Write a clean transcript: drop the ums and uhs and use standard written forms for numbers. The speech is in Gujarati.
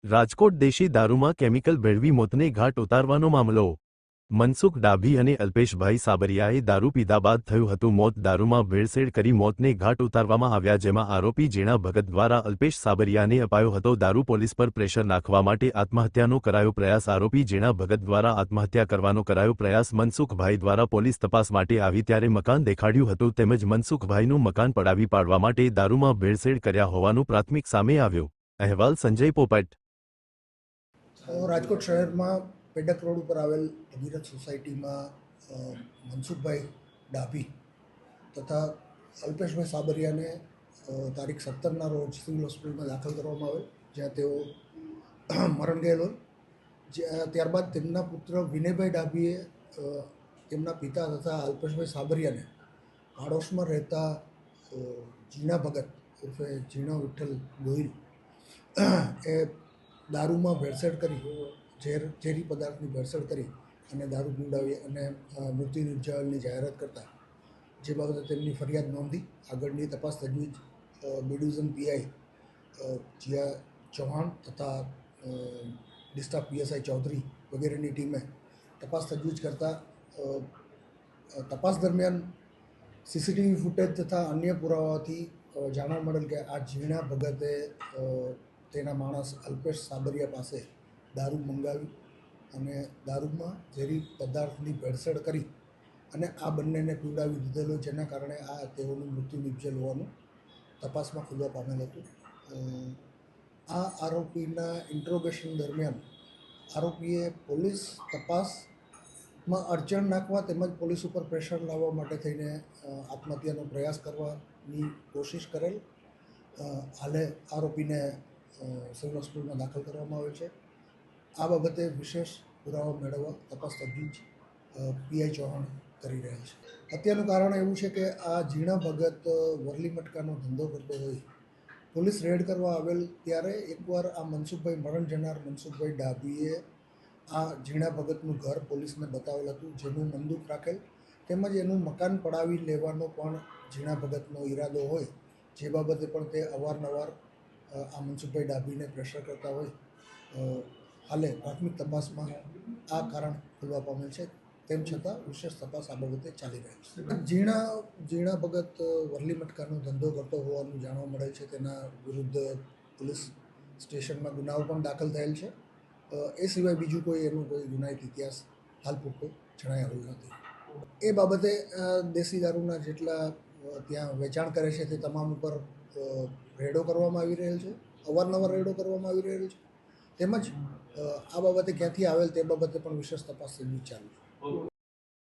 રાજકોટ દેશી દારૂમાં કેમિકલ ભેળવી મોતને ઘાટ ઉતારવાનો મામલો। મનસુખ ડાભી અને અલ્પેશભાઈ સાબરિયાએ દારૂ પીધા બાદ થયું હતું મોત। દારૂમાં ભેળસેળ કરી મોતને ઘાટ ઉતારવામાં આવ્યા, જેમાં આરોપી જીણા ભગત દ્વારા અલ્પેશ સાબરિયાને અપાયો હતો દારૂ। પોલીસ પર પ્રેશર નાખવા માટે આત્મહત્યાનો કરાયો પ્રયાસ। આરોપી જીણા ભગત દ્વારા આત્મહત્યા કરવાનો કરાયો પ્રયાસ। મનસુખભાઈ દ્વારા પોલીસ તપાસ માટે આવી ત્યારે મકાન દેખાડ્યું હતું, તેમજ મનસુખભાઈનું મકાન પડાવી પાડવા માટે દારૂમાં ભેળસેળ કર્યા હોવાનું પ્રાથમિક સામે આવ્યું। અહેવાલ સંજય પોપટ। રાજકોટ શહેરમાં પેડક રોડ ઉપર આવેલ ભગીરથ સોસાયટીમાં મનસુખભાઈ ડાભી તથા અલ્પેશભાઈ સાબરિયાને તારીખ 17ના રોજ સિવિલ હોસ્પિટલમાં દાખલ કરવામાં આવેલ, જ્યાં તેઓ મરણ ગયેલ હોય। ત્યારબાદ તેમના પુત્ર વિનયભાઈ ડાભીએ તેમના પિતા તથા અલ્પેશભાઈ સાબરિયાને પાડોશમાં રહેતા જીણા ભગત ઉર્ફે જીણા વિઠ્ઠલ ગોહિલ એ દારૂમાં ભેળસેળ કરી ઝેરી પદાર્થની ભેળસેળ કરી અને દારૂ પીવડાવી અને મૃત્યુ નિપજાવેલની જાહેરાત કરતા, જે બાબતે તેમની ફરિયાદ નોંધી આગળની તપાસ તજવીજ B division PI Jiya Chauhan તથા ડિસ્ટ્રિક્ટ પીએસઆઈ ચૌધરી વગેરેની ટીમે તપાસ તજવીજ કરતા તપાસ દરમિયાન સીસીટીવી ફૂટેજ તથા અન્ય પુરાવાથી જાણવા મળેલ કે આ જીણા ભગતે તેના માણસ અલ્પેશ સાબરિયા પાસે દારૂ મંગાવી અને દારૂમાં ઝેરી પદાર્થની ભેળસેળ કરી અને આ બંનેને પીવડાવી દીધેલો, જેના કારણે આ તેઓનું મૃત્યુ નિપજેલ હોવાનું તપાસમાં ખુલવા પામેલ હતું। આ આરોપીના ઇન્ટ્રોગેશન દરમિયાન આરોપીએ પોલીસ તપાસમાં અડચણ નાખવા તેમજ પોલીસ ઉપર પ્રેશર લાવવા માટે થઈને આત્મહત્યાનો પ્રયાસ કરવાની કોશિશ કરેલ। હાલે આરોપીને સિવિલ હોસ્પિટલમાં દાખલ કરવામાં આવેલ છે। આ બાબતે વિશેષ પુરાવા મેળવવા તપાસ તજવીજ પીઆઈ ચૌહાણ કરી રહ્યા છે। હત્યાનું કારણ એવું છે કે આ જીણા ભગત વરલી મટકાનો ધંધો કરતો હોય પોલીસ રેડ કરવા આવેલ ત્યારે એકવાર આ મનસુખભાઈ મરણ જનાર મનસુખભાઈ ડાભીએ આ જીણા ભગતનું ઘર પોલીસને બતાવેલ હતું, જેનું બંદૂક રાખેલ તેમજ એનું મકાન પડાવી લેવાનો પણ જીણા ભગતનો ઈરાદો હોય, જે બાબતે પણ તે અવારનવાર આ મનસુખભાઈ ડાભીને પ્રેશર કરતા હોય। હાલે પ્રાથમિક તપાસમાં આ કારણ ખુલવા પામેલ છે, તેમ છતાં વિશેષ તપાસ આ બાબતે ચાલી રહી છે। જીણા ભગત વરલી મટકાનો ધંધો કરતો હોવાનું જાણવા મળે છે, તેના વિરુદ્ધ પોલીસ સ્ટેશનમાં ગુનાઓ પણ દાખલ થયેલ છે। એ સિવાય બીજું કોઈ એનો કોઈ ગુનાહિત ઇતિહાસ હાલ પૂરતો જણાઈ આવ્યો નથી। એ બાબતે દેશી દારૂના જેટલા ત્યાં વેચાણ કરે છે તે તમામ ઉપર રેડો કરવામાં આવી રહેલ છે, અવારનવાર રેડો કરવામાં આવી રહેલ છે, તેમજ આ બાબતે ક્યાંથી આવેલ તે બાબતે પણ વિશેષ તપાસ ચાલુ છે।